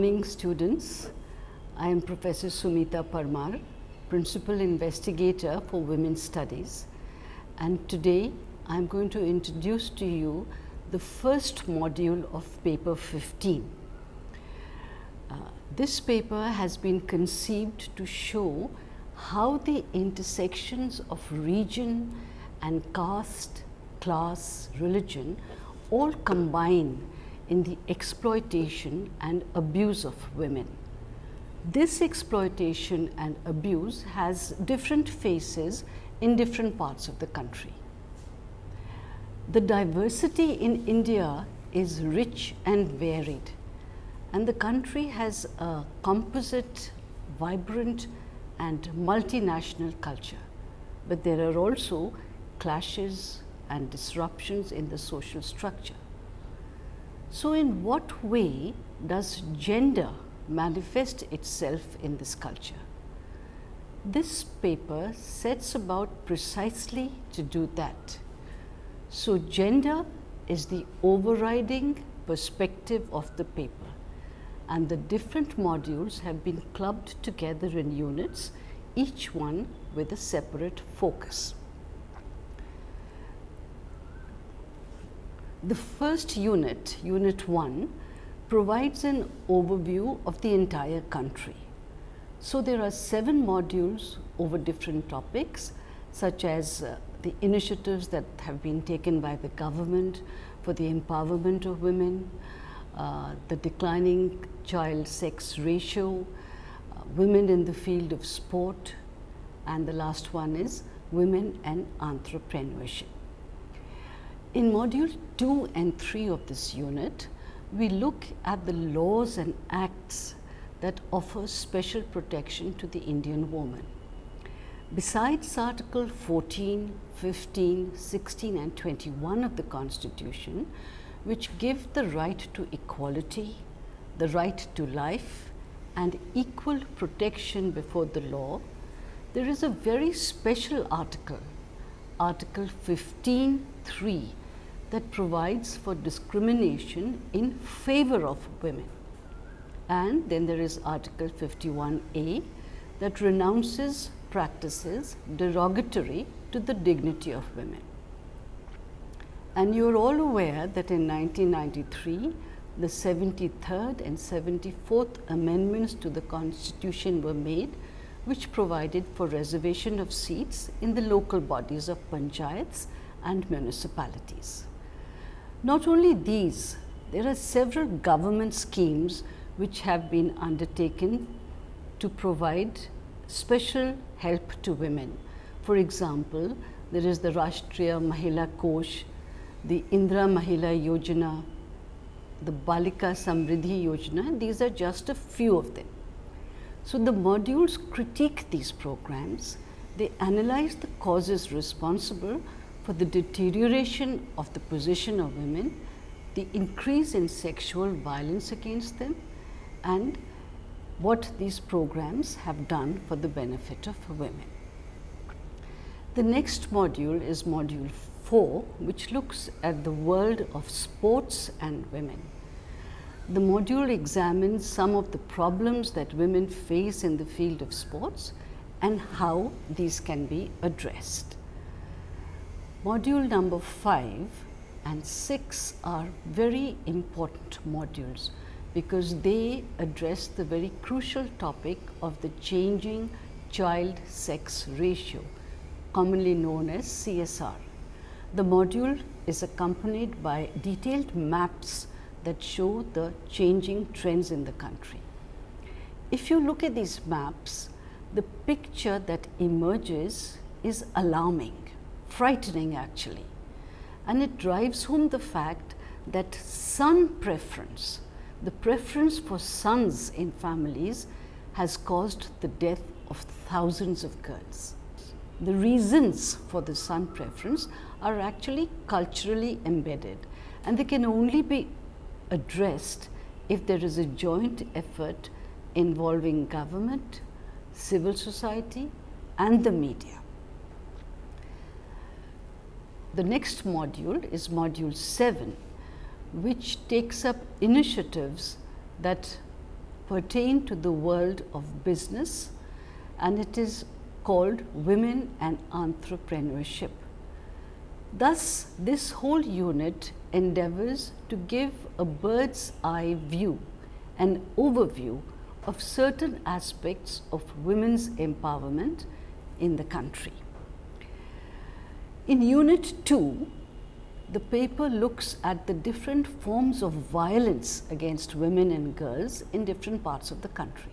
morning, students. I am Professor Sumita Parmar, Principal Investigator for Women's Studies, and today I am going to introduce to you the first module of paper 15. This paper has been conceived to show how the intersections of region and caste, class, religion all combine in the exploitation and abuse of women. This exploitation and abuse has different faces in different parts of the country. The diversity in India is rich and varied, and the country has a composite, vibrant and multinational culture. But there are also clashes and disruptions in the social structure. So in what way does gender manifest itself in this culture? This paper sets about precisely to do that. So gender is the overriding perspective of the paper, and the different modules have been clubbed together in units, each one with a separate focus. The first unit, Unit 1, provides an overview of the entire country. So there are 7 modules over different topics, such as the initiatives that have been taken by the government for the empowerment of women, the declining child sex ratio, women in the field of sport, and the last one is women and entrepreneurship. In module 2 and 3 of this unit, we look at the laws and acts that offer special protection to the Indian woman. Besides Article 14, 15, 16 and 21 of the Constitution, which give the right to equality, the right to life and equal protection before the law, there is a very special article, Article 15(3), that provides for discrimination in favor of women. And then there is Article 51A that renounces practices derogatory to the dignity of women. And you are all aware that in 1993, the 73rd and 74th amendments to the Constitution were made, which provided for reservation of seats in the local bodies of panchayats and municipalities. Not only these, there are several government schemes which have been undertaken to provide special help to women. For example, there is the Rashtriya Mahila Kosh, the Indra Mahila Yojana, the Balika Samriddhi Yojana, and these are just a few of them. So the modules critique these programs. They analyze the causes responsible for the deterioration of the position of women, the increase in sexual violence against them, and what these programs have done for the benefit of women. The next module is module 4, which looks at the world of sports and women. The module examines some of the problems that women face in the field of sports and how these can be addressed. Module number 5 and 6 are very important modules because they address the very crucial topic of the changing child sex ratio, commonly known as CSR. The module is accompanied by detailed maps that show the changing trends in the country. If you look at these maps, the picture that emerges is alarming, frightening actually, and it drives home the fact that son preference, the preference for sons in families, has caused the death of thousands of girls. The reasons for the son preference are actually culturally embedded, and they can only be addressed if there is a joint effort involving government, civil society and the media. The next module is module 7, which takes up initiatives that pertain to the world of business, and it is called Women and Entrepreneurship. Thus, this whole unit endeavors to give a bird's eye view, an overview of certain aspects of women's empowerment in the country. In Unit 2, the paper looks at the different forms of violence against women and girls in different parts of the country.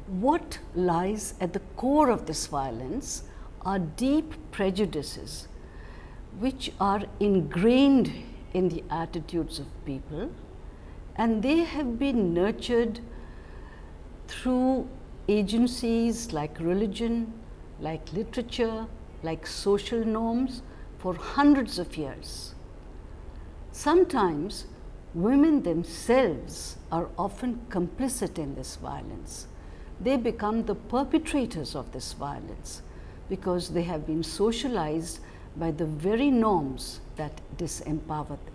What lies at the core of this violence are deep prejudices which are ingrained in the attitudes of people, and they have been nurtured through agencies like religion, like literature, like social norms for hundreds of years. Sometimes women themselves are often complicit in this violence. They become the perpetrators of this violence because they have been socialized by the very norms that disempower them.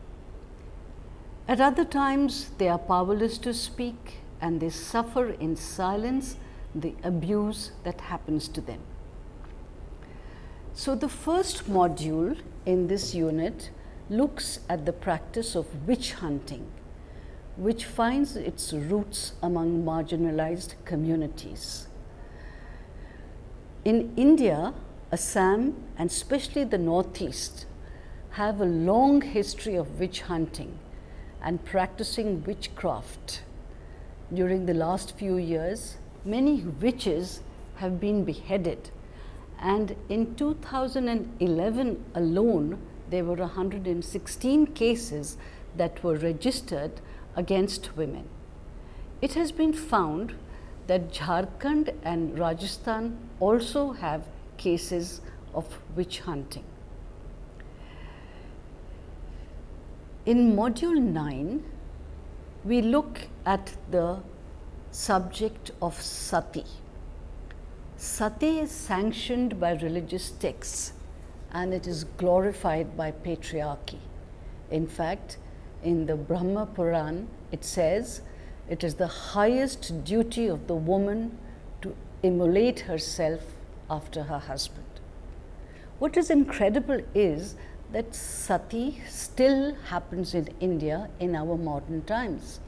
At other times, they are powerless to speak and they suffer in silence the abuse that happens to them. So the first module in this unit looks at the practice of witch hunting, which finds its roots among marginalized communities. In India, Assam and especially the Northeast have a long history of witch hunting and practicing witchcraft. During the last few years, many witches have been beheaded, and in 2011 alone, there were 116 cases that were registered against women. It has been found that Jharkhand and Rajasthan also have cases of witch hunting. In Module 9, we look at the subject of Sati. Sati is sanctioned by religious texts and it is glorified by patriarchy. In fact, in the Brahma Puran, it says it is the highest duty of the woman to immolate herself after her husband. What is incredible is that Sati still happens in India in our modern times,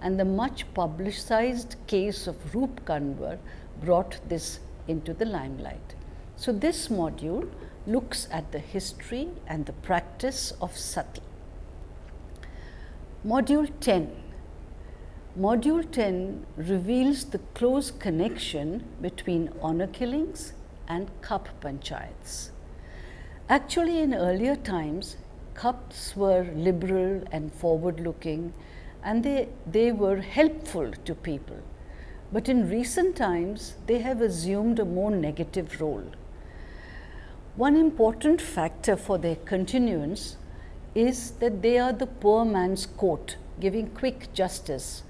and the much publicized case of Roop Kanwar brought this into the limelight. So this module looks at the history and the practice of Sati. Module 10. Module 10 reveals the close connection between honor killings and cup panchayats. Actually, in earlier times, cups were liberal and forward-looking, and they were helpful to people. But in recent times, they have assumed a more negative role. One important factor for their continuance is that they are the poor man's court, giving quick justice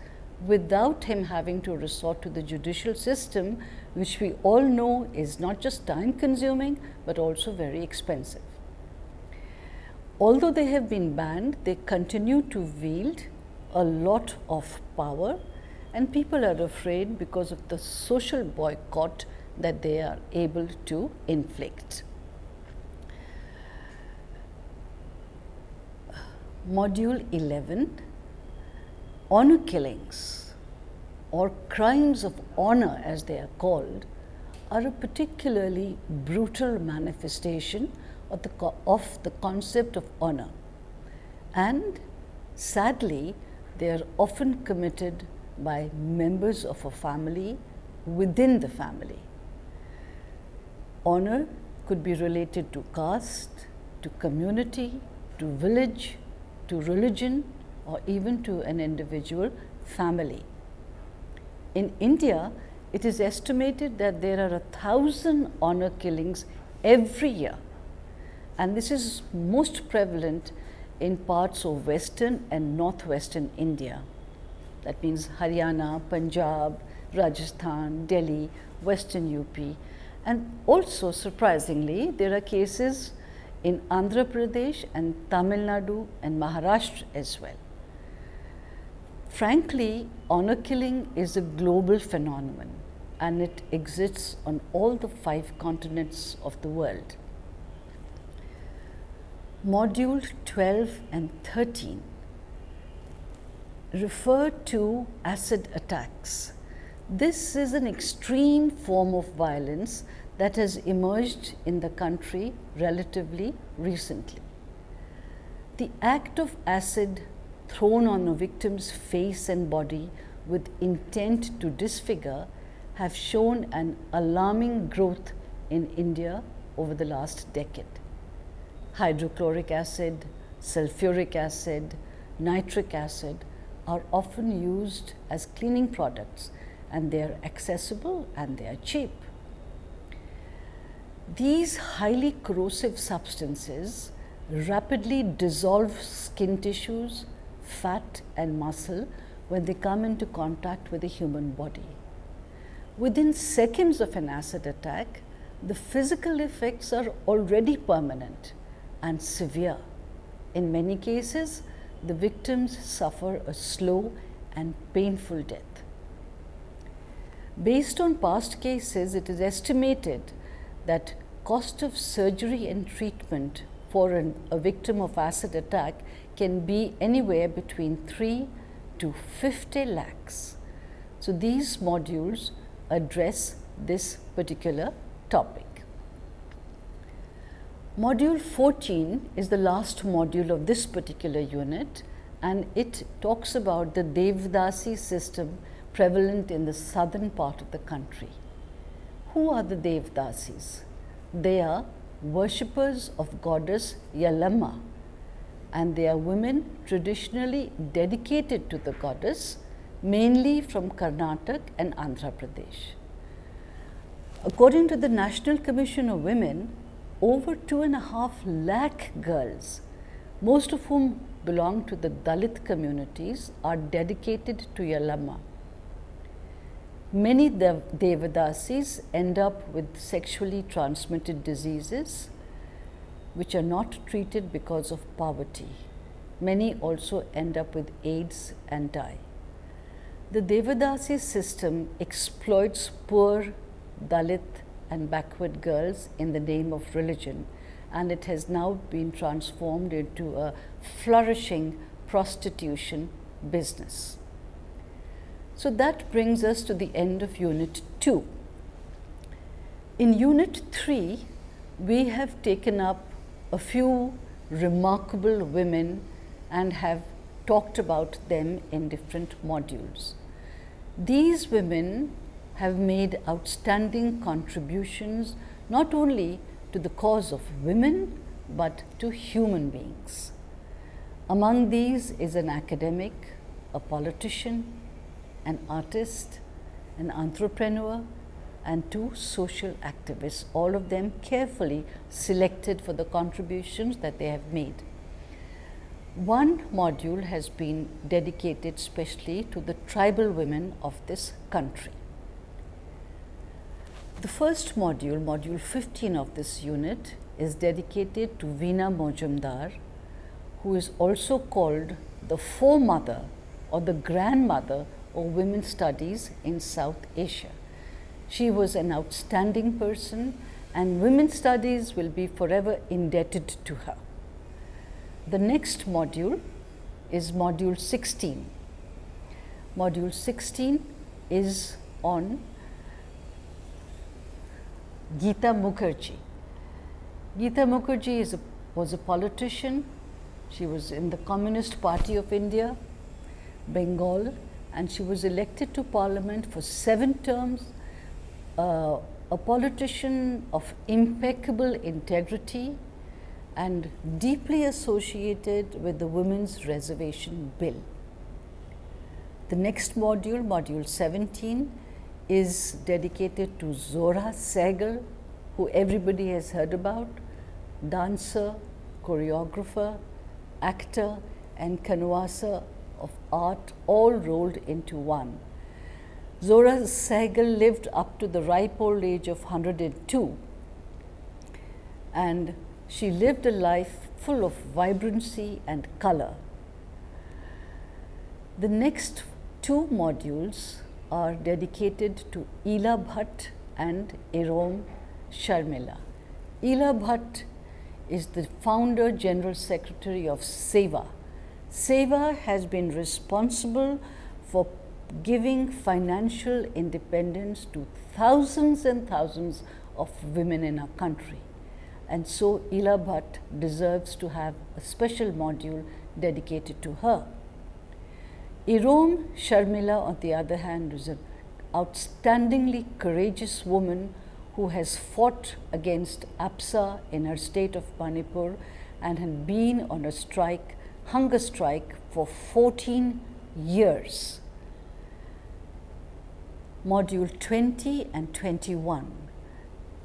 without him having to resort to the judicial system, which we all know is not just time consuming but also very expensive. Although they have been banned, they continue to wield a lot of power, and people are afraid because of the social boycott that they are able to inflict. Module 11, honor killings or crimes of honor as they are called are a particularly brutal manifestation of the concept of honor, and sadly they are often committed by members of a family within the family. Honor could be related to caste, to community, to village, to religion, or even to an individual family. In India, it is estimated that there are 1,000 honor killings every year, and this is most prevalent in parts of western and northwestern India. That means Haryana, Punjab, Rajasthan, Delhi, western UP, and also surprisingly there are cases in Andhra Pradesh and Tamil Nadu and Maharashtra as well. Frankly, honor killing is a global phenomenon and it exists on all the 5 continents of the world. Module 12 and 13 refer to acid attacks. This is an extreme form of violence that has emerged in the country relatively recently. The act of acid thrown on a victim's face and body with intent to disfigure have shown an alarming growth in India over the last decade. Hydrochloric acid, sulfuric acid, nitric acid are often used as cleaning products, and they are accessible and they are cheap. These highly corrosive substances rapidly dissolve skin tissues, fat and muscle when they come into contact with the human body. Within seconds of an acid attack, the physical effects are already permanent and severe. In many cases, the victims suffer a slow and painful death. Based on past cases, it is estimated that cost of surgery and treatment for a victim of acid attack can be anywhere between 3 to 50 lakhs. So these modules address this particular topic. Module 14 is the last module of this particular unit, and it talks about the Devdas system prevalent in the southern part of the country. Who are the Devdasis? They are worshippers of goddess Yellamma, and they are women traditionally dedicated to the goddess, mainly from Karnataka and Andhra Pradesh. According to the National Commission of Women, over 2.5 lakh girls, most of whom belong to the Dalit communities, are dedicated to Yellamma. Many Devadasis end up with sexually transmitted diseases which are not treated because of poverty. Many also end up with AIDS and die. The Devadasi system exploits poor Dalit and backward girls in the name of religion, and it has now been transformed into a flourishing prostitution business. So that brings us to the end of Unit 2. In Unit 3, we have taken up a few remarkable women and have talked about them in different modules. These women have made outstanding contributions not only to the cause of women, but to human beings. Among these is an academic, a politician, an artist, an entrepreneur, and 2 social activists, all of them carefully selected for the contributions that they have made. One module has been dedicated specially to the tribal women of this country. The first module, module 15 of this unit, is dedicated to Vina Majumdar, who is also called the foremother or the grandmother of women's studies in South Asia. She was an outstanding person, and women's studies will be forever indebted to her. The next module is module 16. Module 16 is on Geeta Mukerji. Geeta Mukerji was a politician. She was in the Communist Party of India, Bengal, and she was elected to Parliament for 7 terms, a politician of impeccable integrity and deeply associated with the Women's Reservation Bill. The next module, module 17, is dedicated to Zohra Sehgal, who everybody has heard about, dancer, choreographer, actor, and connoisseur of art, all rolled into one. Zohra Sehgal lived up to the ripe old age of 102, and she lived a life full of vibrancy and color. The next two modules are dedicated to Ela Bhatt and Irom Sharmila. Ela Bhatt is the founder General Secretary of SEWA. SEWA has been responsible for giving financial independence to thousands and thousands of women in our country. And so Ela Bhatt deserves to have a special module dedicated to her. Irom Sharmila, on the other hand, is an outstandingly courageous woman who has fought against APSA in her state of Manipur and had been on a strike, hunger strike, for 14 years. Module 20 and 21.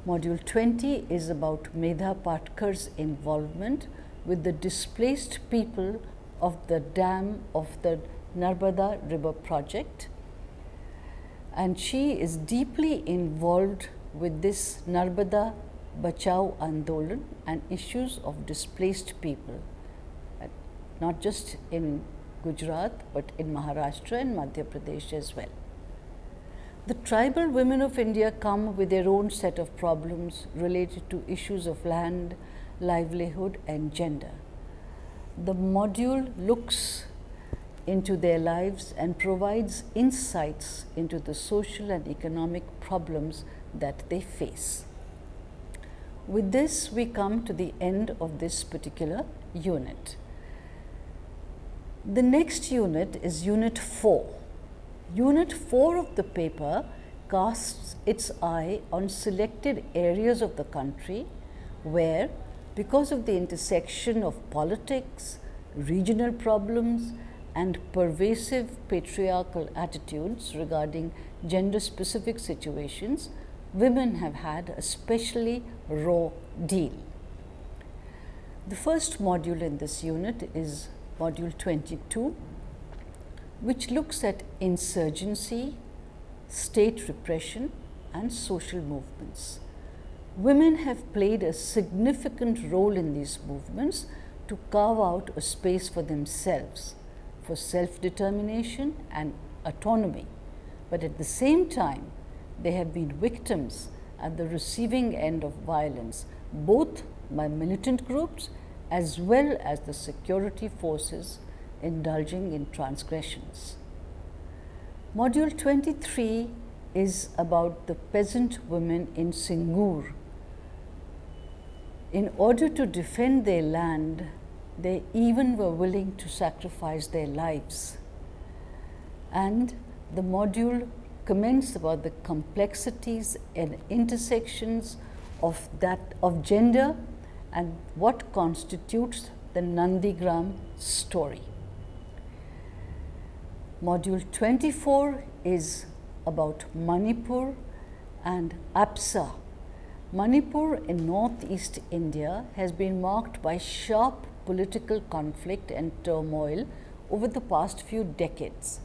Module 20 is about Maida Parker's involvement with the displaced people of the dam of the Narmada River project, and she is deeply involved with this Narmada Bachao Andolan and issues of displaced people, not just in Gujarat but in Maharashtra and Madhya Pradesh as well. The tribal women of India come with their own set of problems related to issues of land, livelihood and gender. The module looks into their lives and provides insights into the social and economic problems that they face. With this, we come to the end of this particular unit. The next unit is Unit 4. Unit 4 of the paper casts its eye on selected areas of the country where, because of the intersection of politics, regional problems and pervasive patriarchal attitudes regarding gender-specific situations, women have had a specially raw deal. The first module in this unit is Module 22, which looks at insurgency, state repression and social movements. Women have played a significant role in these movements to carve out a space for themselves, for self-determination and autonomy, but at the same time they have been victims at the receiving end of violence, both by militant groups as well as the security forces indulging in transgressions. Module 23 is about the peasant women in Singur. In order to defend their land, they even were willing to sacrifice their lives. And the module comments about the complexities and intersections of gender and what constitutes the Nandigram story. Module 24 is about Manipur and APSA. Manipur in northeast India has been marked by sharp political conflict and turmoil over the past few decades.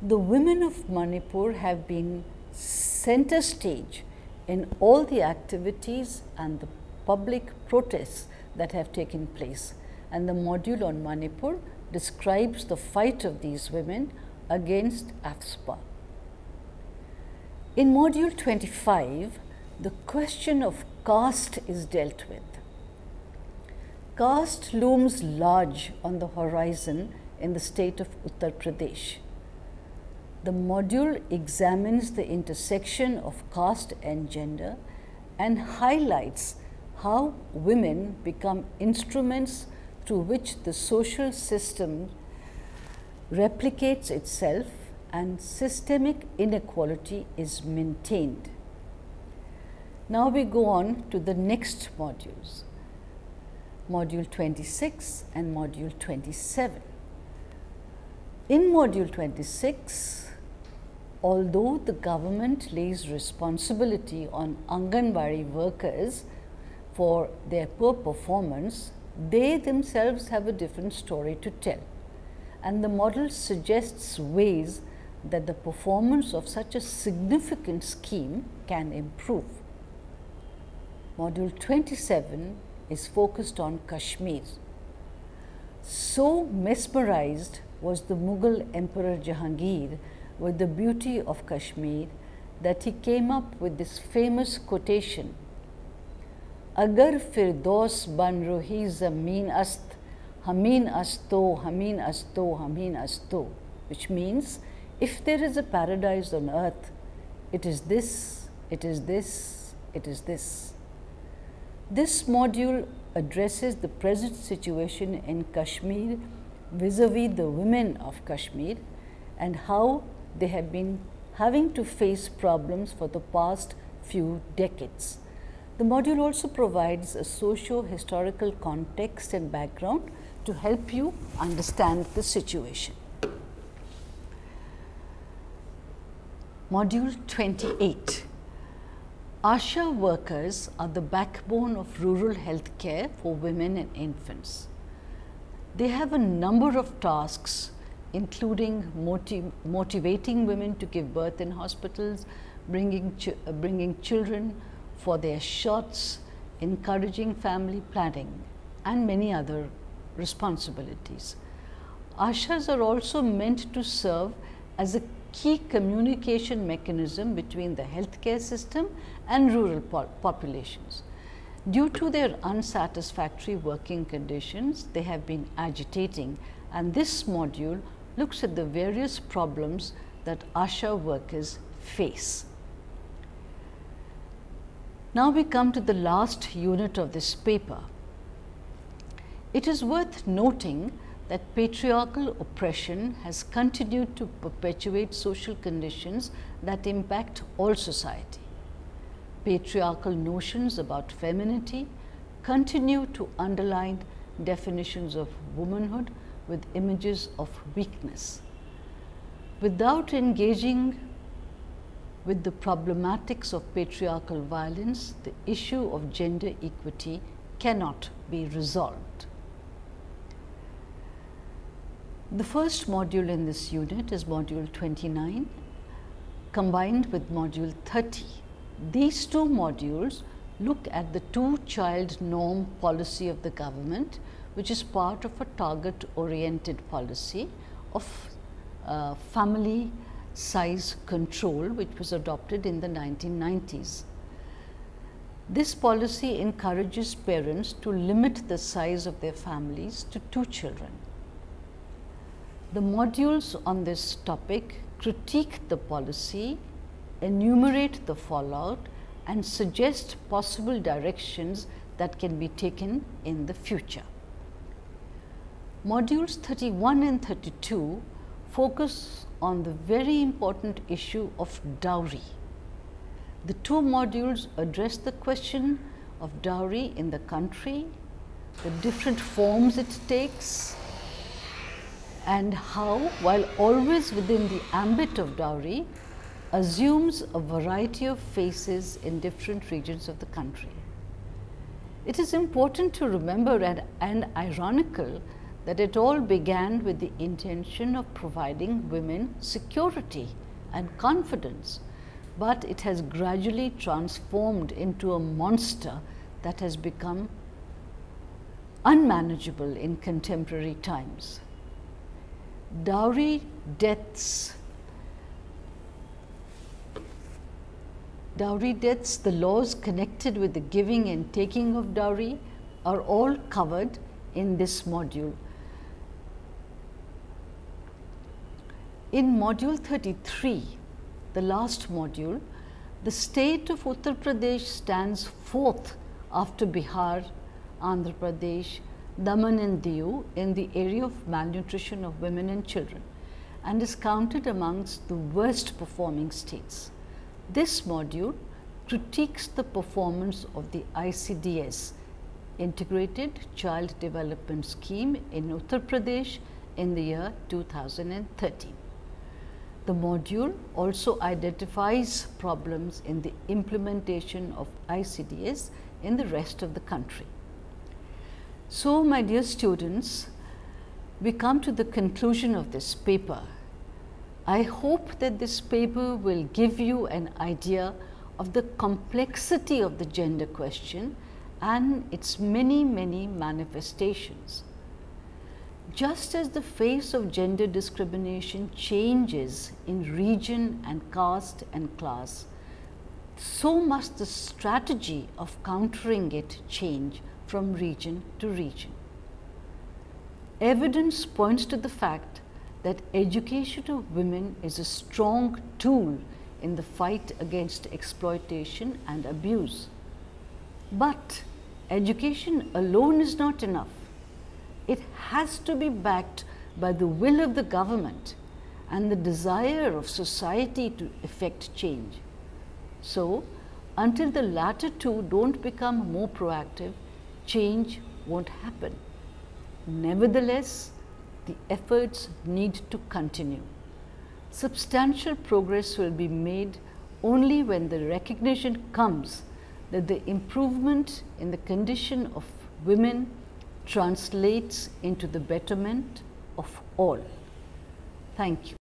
The women of Manipur have been center stage in all the activities and the public protests that have taken place, and the module on Manipur describes the fight of these women against AFSPA. In Module 25, the question of caste is dealt with. Caste looms large on the horizon in the state of Uttar Pradesh. The module examines the intersection of caste and gender and highlights how women become instruments through which the social system replicates itself and systemic inequality is maintained. Now we go on to the next modules, Module 26 and Module 27. In Module 26, although the government lays responsibility on Anganwadi workers for their poor performance, they themselves have a different story to tell. And the model suggests ways that the performance of such a significant scheme can improve. Module 27 is focused on Kashmir. So mesmerized was the Mughal Emperor Jahangir with the beauty of Kashmir that he came up with this famous quotation, Agar Firdaus ban rohi zameen ast, hameen asto, hameen asto, hameen asto, which means if there is a paradise on earth, it is this, it is this, it is this. This module addresses the present situation in Kashmir vis-a-vis the women of Kashmir and how they have been having to face problems for the past few decades. The module also provides a socio-historical context and background to help you understand the situation. Module 28. ASHA workers are the backbone of rural health care for women and infants. They have a number of tasks, including motivating women to give birth in hospitals, bringing children for their shots, encouraging family planning, and many other responsibilities. ASHAs are also meant to serve as a key communication mechanism between the healthcare system and rural populations. Due to their unsatisfactory working conditions, they have been agitating, and this module looks at the various problems that ASHA workers face. Now we come to the last unit of this paper. It is worth noting that patriarchal oppression has continued to perpetuate social conditions that impact all society. Patriarchal notions about femininity continue to underline definitions of womanhood with images of weakness. Without engaging with the problematics of patriarchal violence, the issue of gender equity cannot be resolved. The first module in this unit is module 29 combined with module 30. These two modules look at the two-child norm policy of the government, which is part of a target-oriented policy of family size control, which was adopted in the 1990s. This policy encourages parents to limit the size of their families to 2 children. The modules on this topic critique the policy, enumerate the fallout, and suggest possible directions that can be taken in the future. Modules 31 and 32 focus on the very important issue of dowry. The two modules address the question of dowry in the country, the different forms it takes, and how, while always within the ambit of dowry, assumes a variety of faces in different regions of the country. It is important to remember and ironical that it all began with the intention of providing women security and confidence, but it has gradually transformed into a monster that has become unmanageable in contemporary times. Dowry deaths, the laws connected with the giving and taking of dowry are all covered in this module. In module 33, the last module, the state of Uttar Pradesh stands fourth after Bihar, Andhra Pradesh, Daman and Diu in the area of malnutrition of women and children, and is counted amongst the worst performing states. This module critiques the performance of the ICDS, Integrated Child Development Scheme in Uttar Pradesh in the year 2013. The module also identifies problems in the implementation of ICDS in the rest of the country. So, my dear students, we come to the conclusion of this paper. I hope that this paper will give you an idea of the complexity of the gender question and its many manifestations. Just as the face of gender discrimination changes in region and caste and class, so must the strategy of countering it change from region to region. Evidence points to the fact that education of women is a strong tool in the fight against exploitation and abuse. But education alone is not enough. It has to be backed by the will of the government and the desire of society to effect change. So, until the latter two don't become more proactive, change won't happen. Nevertheless, the efforts need to continue. Substantial progress will be made only when the recognition comes that the improvement in the condition of women translates into the betterment of all. Thank you.